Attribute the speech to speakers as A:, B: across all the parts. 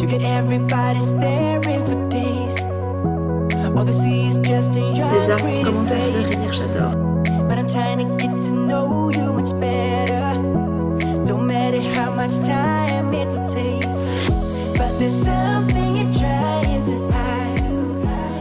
A: You get everybody staring for days. All they see is just a
B: Les arbres
A: young
B: commencent à
A: pretty face.
B: fleurir, j'adore.
A: But I'm trying to get to know you much better. Don't matter how much time it will take. But there's something you're trying to hide.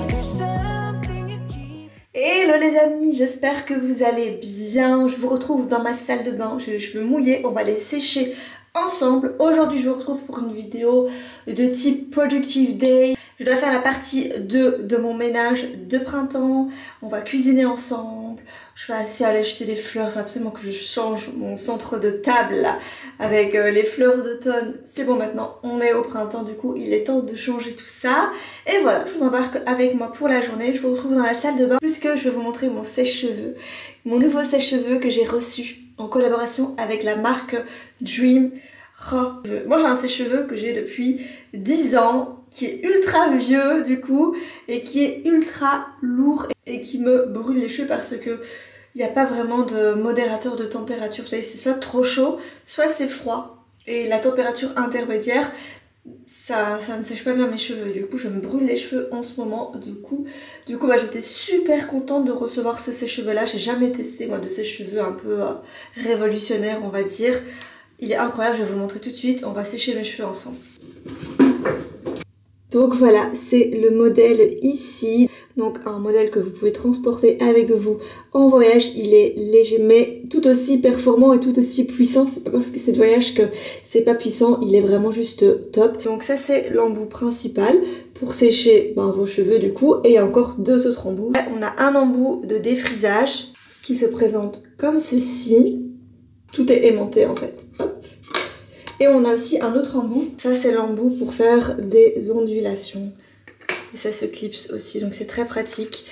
A: There's something you keep.
B: Hello les amis, j'espère que vous allez bien. Je vous retrouve dans ma salle de bain. J'ai les cheveux mouillés, on va les sécher ensemble. Aujourd'hui je vous retrouve pour une vidéo de type Productive Day. Je dois faire la partie 2 de mon ménage de printemps. On va cuisiner ensemble. Je vais aussi aller acheter des fleurs. Il faut absolument que je change mon centre de table là, avec les fleurs d'automne. C'est bon, maintenant on est au printemps, du coup il est temps de changer tout ça. Et voilà, je vous embarque avec moi pour la journée. Je vous retrouve dans la salle de bain puisque je vais vous montrer mon sèche-cheveux. Mon nouveau sèche-cheveux que j'ai reçu en collaboration avec la marque Dream. Moi j'ai un sèche-cheveux que j'ai depuis 10 ans, qui est ultra vieux du coup, et qui est ultra lourd et qui me brûle les cheveux parce que il n'y a pas vraiment de modérateur de température. Vous savez, c'est soit trop chaud, soit c'est froid. Et la température intermédiaire, ça ne sèche pas bien mes cheveux. Du coup je me brûle les cheveux en ce moment. Du coup bah, j'étais super contente de recevoir ce sèche-cheveux là. J'ai jamais testé moi de sèche-cheveux un peu révolutionnaire on va dire. Il est incroyable, je vais vous le montrer tout de suite. On va sécher mes cheveux ensemble. Donc voilà, c'est le modèle ici. Donc un modèle que vous pouvez transporter avec vous en voyage. Il est léger mais tout aussi performant et tout aussi puissant. C'est pas parce que c'est de voyage que c'est pas puissant. Il est vraiment juste top. Donc ça c'est l'embout principal pour sécher vos cheveux du coup. Et il y a encore deux autres embouts. On a un embout de défrisage qui se présente comme ceci. Tout est aimanté en fait. Hop. Et on a aussi un autre embout. Ça c'est l'embout pour faire des ondulations. Et ça se clipse aussi, donc c'est très pratique.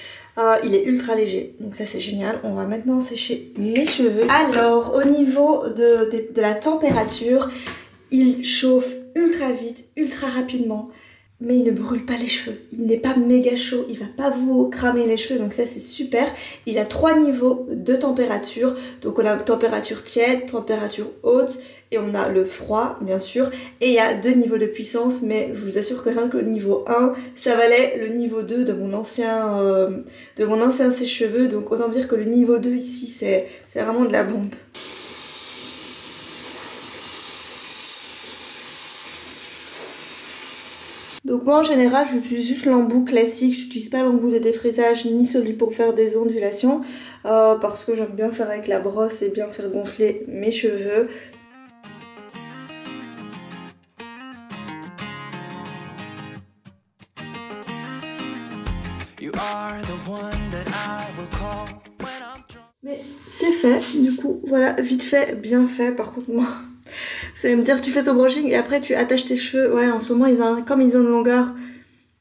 B: Il est ultra léger, donc ça c'est génial. On va maintenant sécher mes cheveux. Alors au niveau de la température, il chauffe ultra vite, ultra rapidement. Mais il ne brûle pas les cheveux, il n'est pas méga chaud, il va pas vous cramer les cheveux, donc ça c'est super. Il a 3 niveaux de température, donc on a température tiède, température haute, et on a le froid bien sûr, et il y a 2 niveaux de puissance, mais je vous assure que rien que le niveau 1, ça valait le niveau 2 de mon ancien sèche-cheveux, donc autant dire que le niveau 2 ici c'est vraiment de la bombe. Donc moi en général j'utilise juste l'embout classique, je n'utilise pas l'embout de défrisage ni celui pour faire des ondulations parce que j'aime bien faire avec la brosse et bien faire gonfler mes cheveux. Mais c'est fait, du coup voilà, vite fait, bien fait. Par contre moi... Vous allez me dire tu fais ton brushing et après tu attaches tes cheveux. Ouais, en ce moment comme ils ont une longueur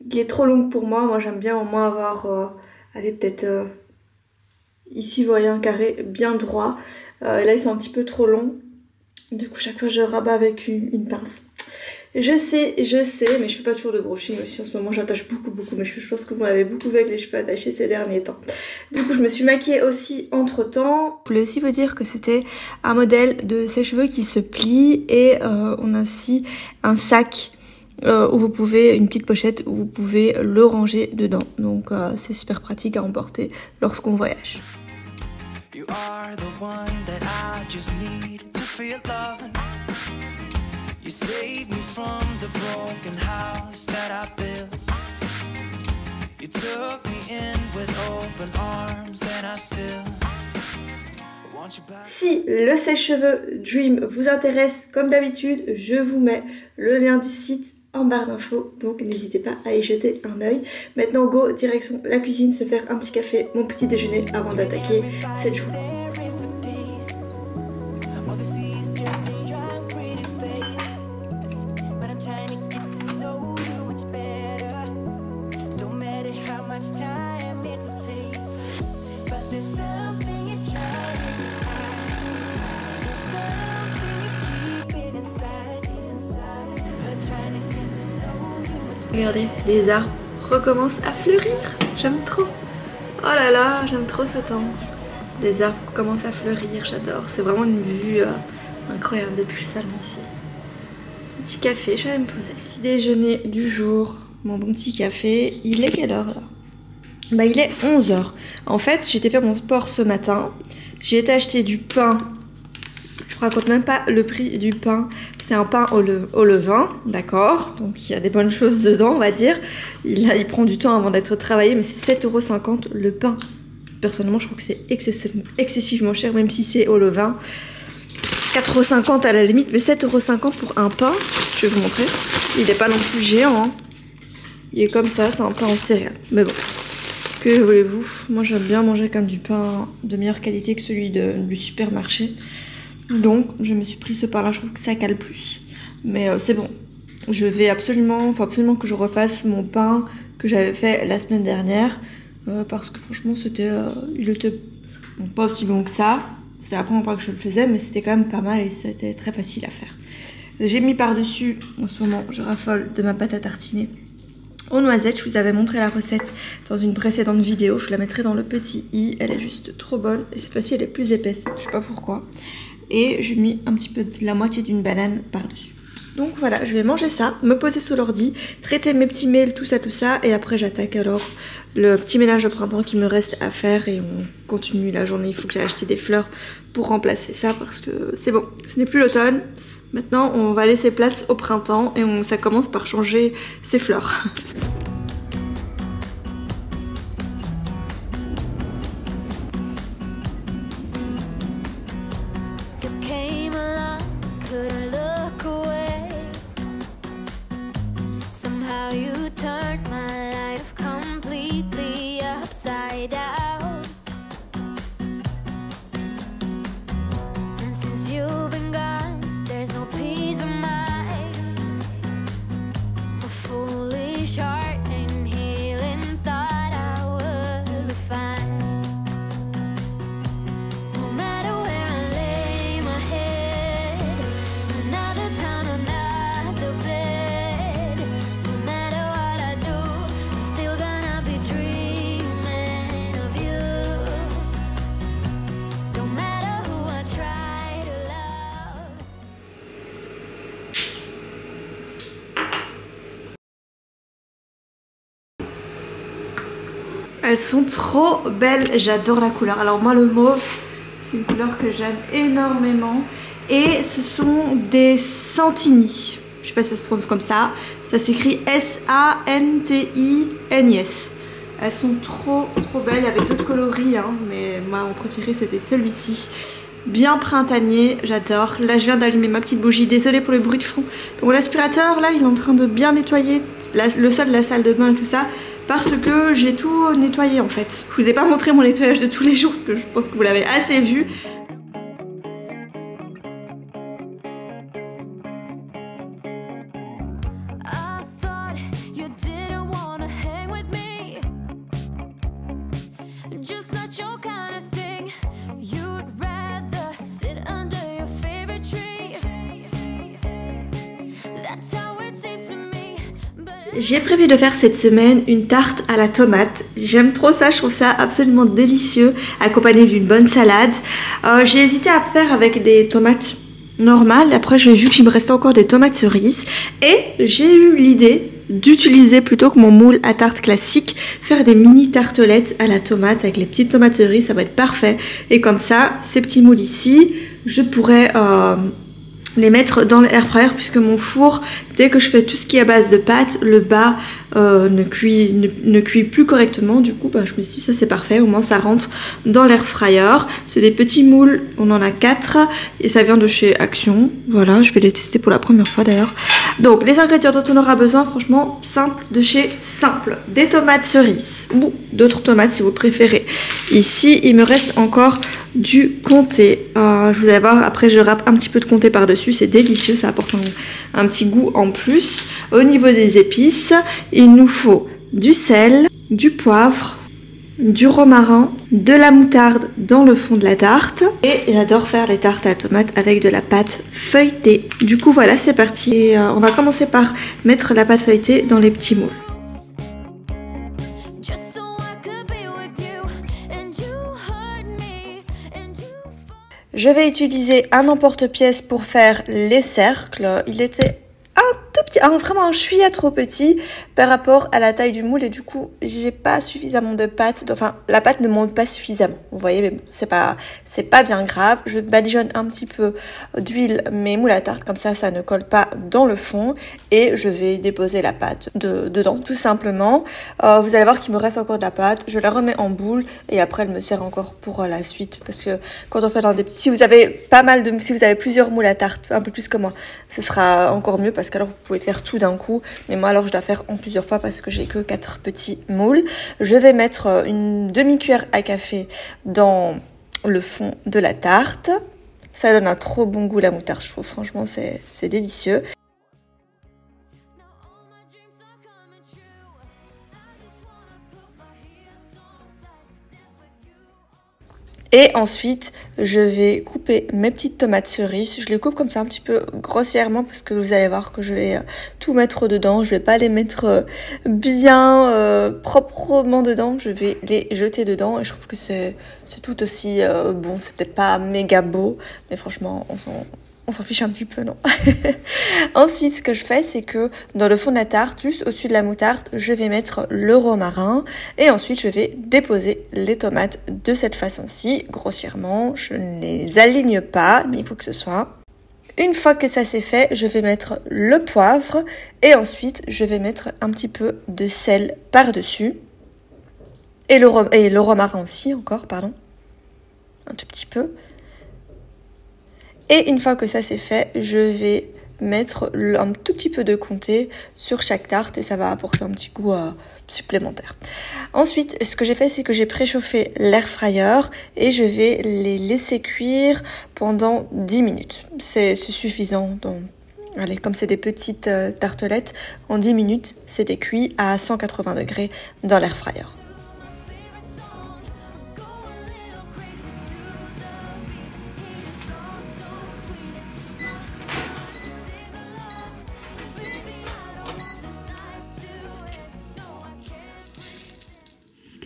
B: qui est trop longue pour moi. Moi j'aime bien au moins avoir allez peut-être ici vous voyez un carré bien droit. Et là ils sont un petit peu trop longs. Du coup chaque fois je rabats avec une pince. Je sais, mais je fais pas toujours de brushing aussi en ce moment, j'attache beaucoup mes cheveux, je pense que vous m'avez beaucoup vu avec les cheveux attachés ces derniers temps. Du coup je me suis maquillée aussi entre temps. Je voulais aussi vous dire que c'était un modèle de sèche-cheveux qui se plie et on a aussi un sac où vous pouvez, une petite pochette où vous pouvez le ranger dedans. Donc c'est super pratique à emporter lorsqu'on voyage. You are the one that I just need to feel love. You saved me from the broken house that I built. You took me in with open arms and I still want you back. Si le sèche-cheveux Dream vous intéresse, comme d'habitude, je vous mets le lien du site en barre d'infos, donc n'hésitez pas à y jeter un œil. Maintenant go, direction la cuisine, se faire un petit café, mon petit déjeuner avant d'attaquer cette journée. Regardez, les arbres recommencent à fleurir. J'aime trop. Oh là là, j'aime trop ce temps. Les arbres commencent à fleurir, j'adore. C'est vraiment une vue incroyable depuis le salon ici. Petit café, je vais me poser. Petit déjeuner du jour, mon bon petit café. Il est quelle heure là? Bah il est 11h. En fait, j'étais faire mon sport ce matin. J'ai été acheter du pain. Je raconte même pas le prix du pain. C'est un pain au levain, d'accord. Donc il y a des bonnes choses dedans, on va dire. Il prend du temps avant d'être travaillé, mais c'est 7,50 € le pain. Personnellement, je trouve que c'est excessivement cher, même si c'est au levain. 4,50 € à la limite, mais 7,50 € pour un pain. Je vais vous montrer. Il n'est pas non plus géant, hein. Il est comme ça, c'est un pain en céréales. Mais bon, que voulez-vous? Moi, j'aime bien manger comme du pain de meilleure qualité que celui du supermarché. Donc, je me suis pris ce pain-là. Je trouve que ça cale plus. Mais c'est bon. Je vais absolument que je refasse mon pain que j'avais fait la semaine dernière. Parce que franchement, il était bon, pas aussi bon que ça. C'était la première fois que je le faisais, mais c'était quand même pas mal et c'était très facile à faire. J'ai mis par-dessus, en ce moment, je raffole de ma pâte à tartiner aux noisettes. Je vous avais montré la recette dans une précédente vidéo. Je la mettrai dans le petit i. Elle est juste trop bonne. Et cette fois-ci, elle est plus épaisse. Je sais pas pourquoi. Et j'ai mis un petit peu de la moitié d'une banane par-dessus. Donc voilà, je vais manger ça, me poser sous l'ordi, traiter mes petits mails, tout ça. Et après, j'attaque alors le petit ménage de printemps qui me reste à faire. Et on continue la journée. Il faut que j'aille acheter des fleurs pour remplacer ça parce que c'est bon. Ce n'est plus l'automne. Maintenant, on va laisser place au printemps et ça commence par changer ses fleurs. Elles sont trop belles, j'adore la couleur. Alors moi le mauve, c'est une couleur que j'aime énormément. Et ce sont des Santini. Je sais pas si ça se prononce comme ça. Ça s'écrit S-A-N-T-I-N-I-S. Elles sont trop belles, il y avait d'autres coloris, hein, mais moi mon préféré c'était celui-ci. Bien printanier, j'adore. Là je viens d'allumer ma petite bougie, désolée pour le bruit de fond. Mon aspirateur là il est en train de bien nettoyer le sol de la salle de bain et tout ça. Parce que j'ai tout nettoyé en fait. Je vous ai pas montré mon nettoyage de tous les jours parce que je pense que vous l'avez assez vu. J'ai prévu de faire cette semaine une tarte à la tomate. J'aime trop ça, je trouve ça absolument délicieux, accompagné d'une bonne salade. J'ai hésité à faire avec des tomates normales. Après, j'ai vu qu'il me restait encore des tomates cerises. Et j'ai eu l'idée d'utiliser, plutôt que mon moule à tarte classique, faire des mini tartelettes à la tomate avec les petites tomates cerises. Ça va être parfait. Et comme ça, ces petits moules ici, je pourrais les mettre dans l'air fryer puisque mon four, dès que je fais tout ce qui est à base de pâte, le bas ne cuit plus correctement. Du coup, je me suis dit ça c'est parfait, au moins ça rentre dans l'air fryer. C'est des petits moules, on en a 4 et ça vient de chez Action. Voilà, je vais les tester pour la première fois d'ailleurs. Donc les ingrédients dont on aura besoin, franchement, simple de chez Simple. Des tomates cerises ou d'autres tomates si vous préférez. Ici, il me reste encore du comté. Je vous allez voir, après je râpe un petit peu de comté par-dessus, c'est délicieux, ça apporte un petit goût en plus. Au niveau des épices, il nous faut du sel, du poivre, du romarin, de la moutarde dans le fond de la tarte. Et j'adore faire les tartes à tomates avec de la pâte feuilletée. Du coup voilà, c'est parti. Et on va commencer par mettre la pâte feuilletée dans les petits moules. Je vais utiliser un emporte-pièce pour faire les cercles. Il était un tout petit, vraiment un chouïa trop petit par rapport à la taille du moule et du coup j'ai pas suffisamment de pâte, enfin la pâte ne monte pas suffisamment, vous voyez, mais bon c'est pas bien grave. Je badigeonne un petit peu d'huile mes moules à tarte, comme ça ne colle pas dans le fond et je vais déposer la pâte dedans tout simplement. Vous allez voir qu'il me reste encore de la pâte, je la remets en boule et après elle me sert encore pour la suite, parce que quand on fait dans des petits, si vous avez plusieurs moules à tarte, un peu plus que moi, ce sera encore mieux parce qu'alors vous pouvez faire tout d'un coup, mais moi alors je dois faire en plusieurs fois parce que j'ai que 4 petits moules. Je vais mettre une demi-cuillère à café dans le fond de la tarte, ça donne un trop bon goût la moutarde, je trouve, franchement c'est délicieux. Et ensuite, je vais couper mes petites tomates cerises. Je les coupe comme ça un petit peu grossièrement parce que vous allez voir que je vais tout mettre dedans. Je vais pas les mettre bien proprement dedans. Je vais les jeter dedans et je trouve que c'est tout aussi bon. C'est peut-être pas méga beau, mais franchement, on s'en fiche un petit peu, non? Ensuite, ce que je fais, c'est que dans le fond de la tarte, juste au-dessus de la moutarde, je vais mettre le romarin. Et ensuite, je vais déposer les tomates de cette façon-ci, grossièrement. Je ne les aligne pas, ni quoi que ce soit. Une fois que ça c'est fait, je vais mettre le poivre. Et ensuite, je vais mettre un petit peu de sel par-dessus. Et le romarin aussi, encore, pardon. Un tout petit peu. Et une fois que ça c'est fait, je vais mettre un tout petit peu de comté sur chaque tarte et ça va apporter un petit goût supplémentaire. Ensuite, ce que j'ai fait, c'est que j'ai préchauffé l'air fryer et je vais les laisser cuire pendant 10 minutes. C'est suffisant. Donc, allez, comme c'est des petites tartelettes, en 10 minutes, c'était cuit à 180 degrés dans l'air fryer.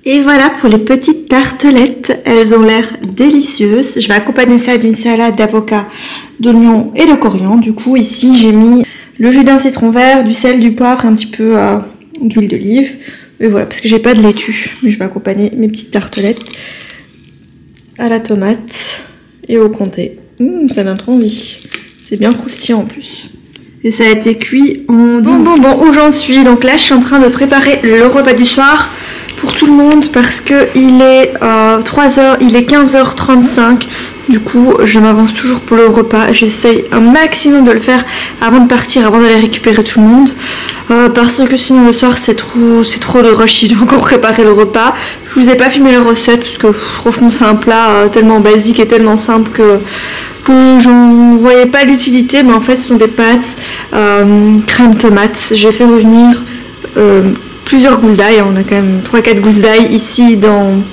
B: Et voilà pour les petites tartelettes, elles ont l'air délicieuses. Je vais accompagner ça d'une salade d'avocat, d'oignons et de coriandre. Du coup ici j'ai mis le jus d'un citron vert, du sel, du poivre, un petit peu d'huile d'olive. Et voilà, parce que j'ai pas de laitue. Mais je vais accompagner mes petites tartelettes à la tomate et au comté. Ça donne trop envie. C'est bien croustillant en plus. Et ça a été cuit en... Bon, où j'en suis? Donc là je suis en train de préparer le repas du soir pour tout le monde parce que il est 15h35. Du coup, je m'avance toujours pour le repas. J'essaye un maximum de le faire avant de partir, avant d'aller récupérer tout le monde. Parce que sinon le soir c'est trop de rush, il doit encore préparer le repas. Je vous ai pas filmé la recette parce que franchement c'est un plat tellement basique et tellement simple que j'en voyais pas l'utilité. Mais en fait ce sont des pâtes crème tomate. J'ai fait revenir plusieurs gousses d'ail, on a quand même 3-4 gousses d'ail ici dans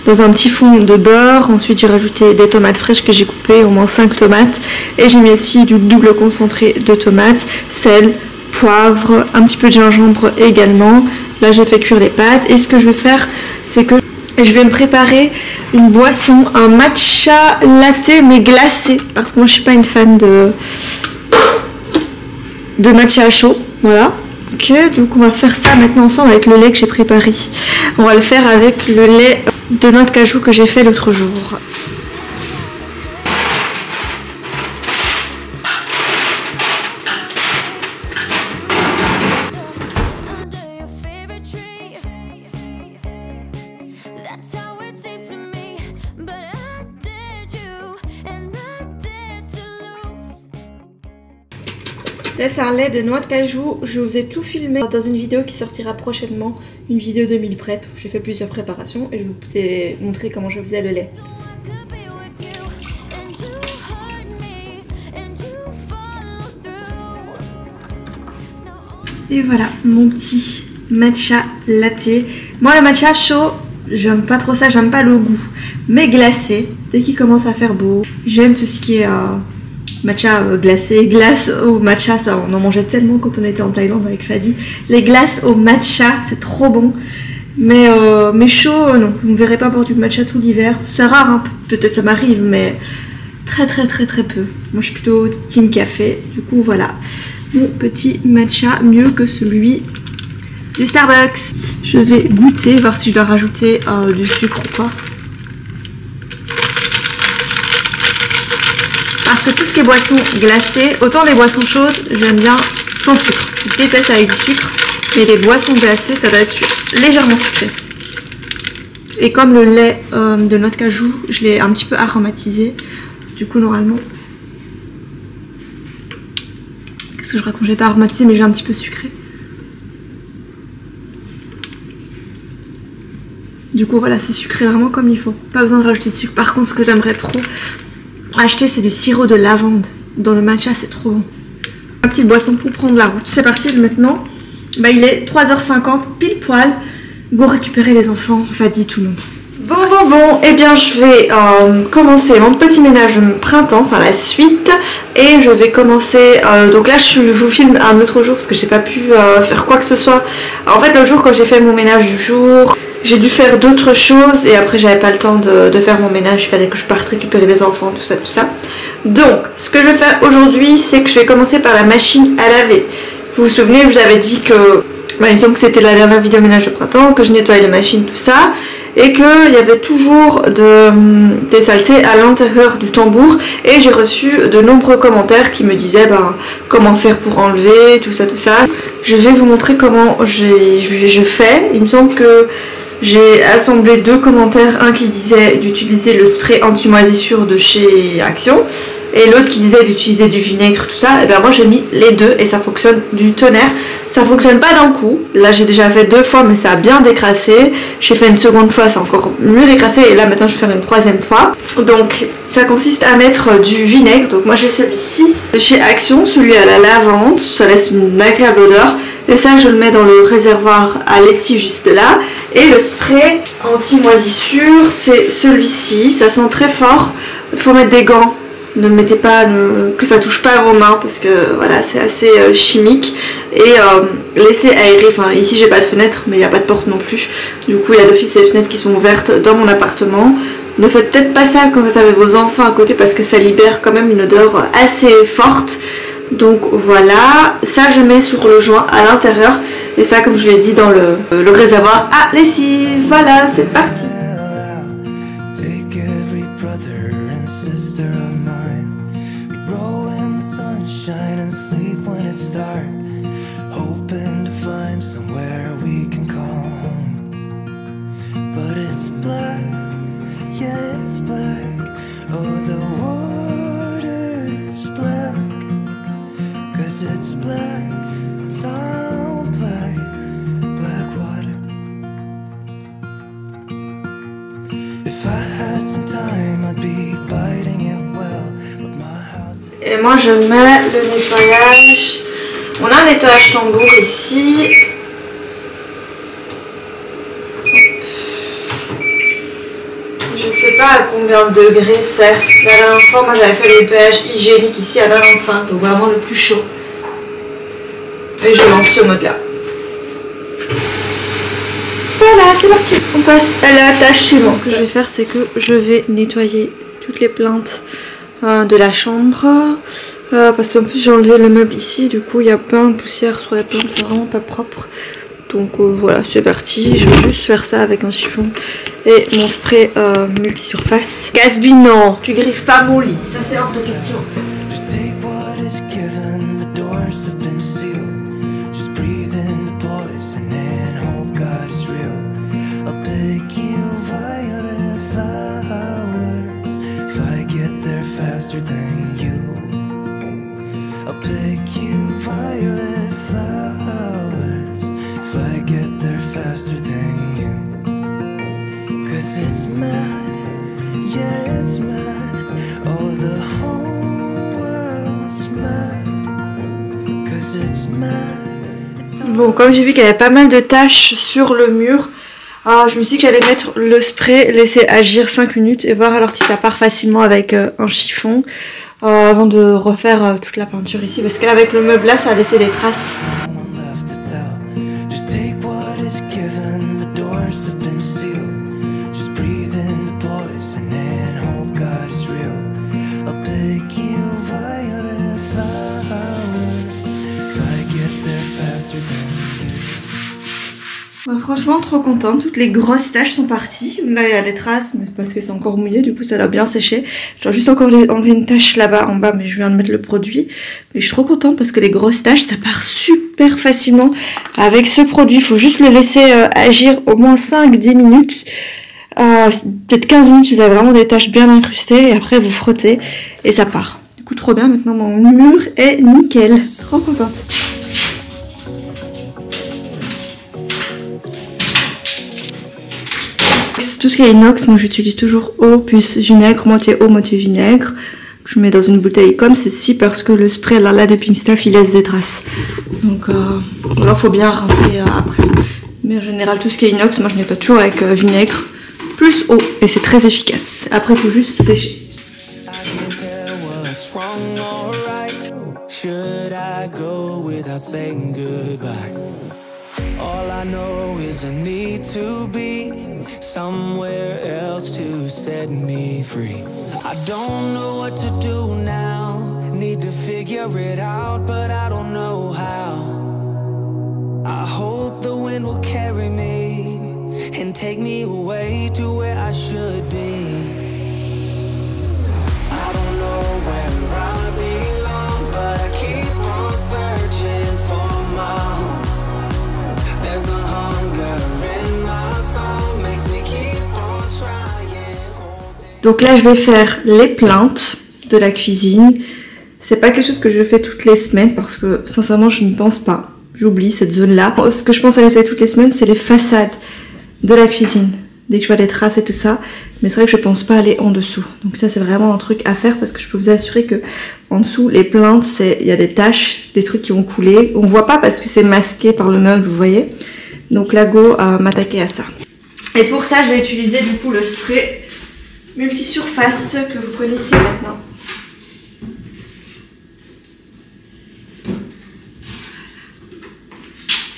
B: un petit fond de beurre. Ensuite j'ai rajouté des tomates fraîches que j'ai coupées, au moins 5 tomates. Et j'ai mis aussi du double concentré de tomates, sel, poivre, un petit peu de gingembre également. Là j'ai fait cuire les pâtes et ce que je vais faire c'est que je vais me préparer une boisson, un matcha latte mais glacé. Parce que moi je suis pas une fan de matcha chaud, voilà. Ok, donc on va faire ça maintenant ensemble avec le lait que j'ai préparé. On va le faire avec le lait de noix de cajou que j'ai fait l'autre jour. Là c'est un lait de noix de cajou, je vous ai tout filmé dans une vidéo qui sortira prochainement, une vidéo de meal prep. J'ai fait plusieurs préparations et je vous ai montré comment je faisais le lait. Et voilà mon petit matcha latte. Moi le matcha chaud, j'aime pas trop ça, j'aime pas le goût. Mais glacé, dès qu'il commence à faire beau, j'aime tout ce qui est... matcha glacé, glace au matcha, ça on en mangeait tellement quand on était en Thaïlande avec Fadi. Les glaces au matcha, c'est trop bon. Mais chaud, non, vous ne me verrez pas boire du matcha tout l'hiver. C'est rare, hein, peut-être ça m'arrive, mais très peu. Moi je suis plutôt team café, du coup voilà. mon petit matcha mieux que celui du Starbucks. Je vais goûter, voir si je dois rajouter du sucre ou quoi. Parce que tout ce qui est boisson glacée, autant les boissons chaudes, j'aime bien sans sucre. Je déteste avec du sucre, mais les boissons glacées, ça doit être légèrement sucré. Et comme le lait de noix de cajou, je l'ai un petit peu aromatisé. Du coup, normalement... Qu'est-ce que je raconte? J'ai pas aromatisé, mais j'ai un petit peu sucré. Du coup, voilà, c'est sucré vraiment comme il faut. Pas besoin de rajouter de sucre. Par contre, ce que j'aimerais trop acheter, c'est du sirop de lavande. Dans le matcha, c'est trop bon. Ma petite boisson pour prendre la route. C'est parti maintenant. Bah, il est 3h50, pile poil. Go récupérer les enfants, Fadi, tout le monde. Bon, eh bien je vais commencer mon petit ménage de printemps, enfin la suite. Et je vais commencer, donc là je vous filme un autre jour parce que j'ai pas pu faire quoi que ce soit. En fait, l'autre jour quand j'ai fait mon ménage du jour, j'ai dû faire d'autres choses et après j'avais pas le temps de faire mon ménage, il fallait que je parte récupérer les enfants, tout ça. Donc, ce que je vais faire aujourd'hui, c'est que je vais commencer par la machine à laver. Vous vous souvenez, je vous avais dit que, bah, il me semble que c'était la dernière vidéo ménage de printemps, que je nettoyais les machines, tout ça, et qu'il y avait toujours des saletés à l'intérieur du tambour, et j'ai reçu de nombreux commentaires qui me disaient comment faire pour enlever, tout ça. Je vais vous montrer comment je fais. Il me semble que j'ai assemblé deux commentaires, un qui disait d'utiliser le spray anti-moisissure de chez Action et l'autre qui disait d'utiliser du vinaigre, tout ça. Et bien moi j'ai mis les deux et ça fonctionne du tonnerre. Ça fonctionne pas d'un coup, là j'ai déjà fait 2 fois mais ça a bien décrassé. J'ai fait une seconde fois, c'est encore mieux décrassé et là maintenant je vais faire une 3e fois. Donc ça consiste à mettre du vinaigre, donc moi j'ai celui-ci de chez Action, celui à la lavande, ça laisse une agréable odeur. Et ça je le mets dans le réservoir à lessive juste là. Et le spray anti-moisissure c'est celui-ci, ça sent très fort, il faut mettre des gants. Ne mettez pas, que ça touche pas à vos mains parce que voilà c'est assez chimique. Et laissez aérer, enfin ici j'ai pas de fenêtre mais il n'y a pas de porte non plus. Du coup il y a d'office les fenêtres qui sont ouvertes dans mon appartement. Ne faites peut-être pas ça quand vous avez vos enfants à côté parce que ça libère quand même une odeur assez forte. Donc voilà, ça je mets sur le joint à l'intérieur et ça comme je l'ai dit dans le réservoir à lessive. Voilà, c'est parti. Et moi je mets le nettoyage. On a un nettoyage tambour ici. Je sais pas à combien de degrés c'est. La dernière fois moi j'avais fait le nettoyage hygiénique ici à 25, donc vraiment le plus chaud. Et je lance ce mode là. Voilà, c'est parti. On passe à la tâche suivante. Ce que je vais faire c'est que je vais nettoyer toutes les plaintes de la chambre parce qu'en plus j'ai enlevé le meuble ici, du coup il y a plein de poussière sur la plainte, c'est vraiment pas propre. Donc voilà, c'est parti. Je vais juste faire ça avec un chiffon et mon spray multisurface. Gatsby, non, tu griffes pas mon lit, ça c'est hors de question. Bon, comme j'ai vu qu'il y avait pas mal de taches sur le mur, je me suis dit que j'allais mettre le spray, laisser agir 5 minutes et voir alors si ça part facilement avec un chiffon avant de refaire toute la peinture ici, parce qu'avec le meuble là ça a laissé des traces. Bah, franchement trop contente, toutes les grosses taches sont parties. Là il y a des traces mais parce que c'est encore mouillé, du coup ça doit bien sécher. J'ai juste encore enlevé une tache là-bas en bas mais je viens de mettre le produit. Mais je suis trop contente parce que les grosses taches ça part super facilement avec ce produit. Il faut juste le laisser agir au moins 5-10 minutes. Peut-être 15 minutes si vous avez vraiment des taches bien incrustées et après vous frottez et ça part. Du coup trop bien, maintenant mon mur est nickel. Trop contente. Tout ce qui est inox, moi j'utilise toujours eau plus vinaigre, moitié eau, moitié vinaigre. Je mets dans une bouteille comme ceci parce que le spray là de Pink Stuff il laisse des traces. Donc là faut bien rincer après. Mais en général tout ce qui est inox, moi je nettoie toujours avec vinaigre plus eau et c'est très efficace. Après il faut juste sécher.
A: All I know is I need to be somewhere else to set me free. I don't know what to do now, need to figure it out, but I don't know how. I hope the wind will carry me and take me away to where I should be. I don't know where I belong, but I keep on searching for my home.
B: Donc là je vais faire les plaintes de la cuisine. C'est pas quelque chose que je fais toutes les semaines parce que sincèrement je n'y pense pas. J'oublie cette zone là. Ce que je pense à nettoyer toutes les semaines c'est les façades de la cuisine. Dès que je vois des traces et tout ça. Mais c'est vrai que je pense pas aller en dessous. Donc ça c'est vraiment un truc à faire parce que je peux vous assurer que en dessous les plaintes il y a des taches, des trucs qui vont couler. On voit pas parce que c'est masqué par le meuble, vous voyez. Donc là go m'attaquer à ça. Et pour ça je vais utiliser du coup le spray multisurface que vous connaissez maintenant.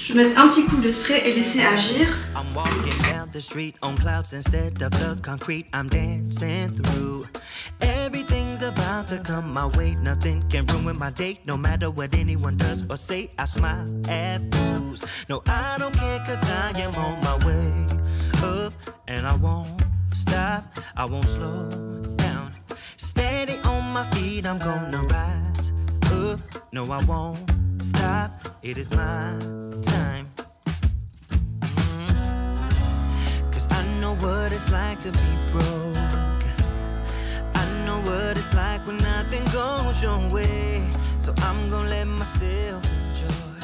B: Je vais mettre un petit coup de spray et laisser agir. I'm walking down the street on clouds instead of the concrete I'm dancing through. Everything's about to come my way, nothing can ruin my day. No matter what anyone does or say, I smile at fools. No, I don't care cause I am on my way up and I won't stop, I won't slow down. Steady on my feet, I'm gonna rise up. No, I won't stop, it is my time. Cause I know what it's like to be broke. I know what it's like when nothing goes your way. So I'm gonna let myself enjoy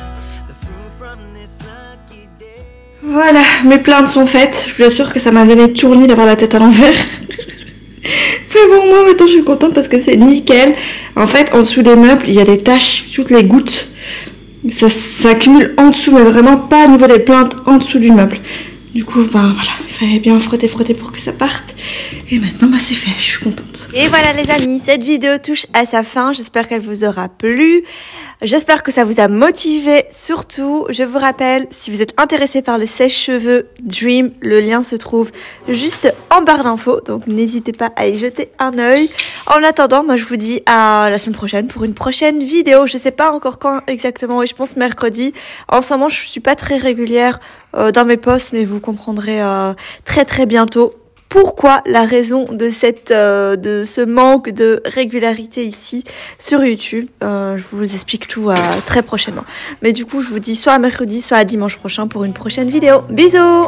B: the fruit from this lucky day. Voilà, mes plaintes sont faites. Je vous assure que ça m'a donné tournis d'avoir la tête à l'envers. Mais bon, moi maintenant je suis contente parce que c'est nickel. En fait, en dessous des meubles, il y a des taches, toutes les gouttes. Ça s'accumule en dessous, mais vraiment pas au niveau des plaintes, en dessous du meuble. Du coup, ben voilà, il fallait bien frotter pour que ça parte. Et maintenant, bah, c'est fait, je suis contente. Et voilà les amis, cette vidéo touche à sa fin. J'espère qu'elle vous aura plu. J'espère que ça vous a motivé. Surtout, je vous rappelle, si vous êtes intéressé par le sèche-cheveux Dream, le lien se trouve juste en barre d'infos. Donc n'hésitez pas à y jeter un œil. En attendant, moi je vous dis à la semaine prochaine pour une prochaine vidéo. Je sais pas encore quand exactement, et je pense mercredi. En ce moment, je suis pas très régulière dans mes posts, mais vous comprendrez très bientôt pourquoi, la raison de ce manque de régularité ici sur YouTube. Je vous explique tout très prochainement. Mais du coup, je vous dis soit à mercredi, soit à dimanche prochain pour une prochaine vidéo. Bisous!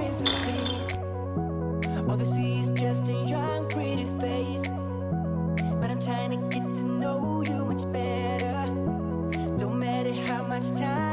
B: Time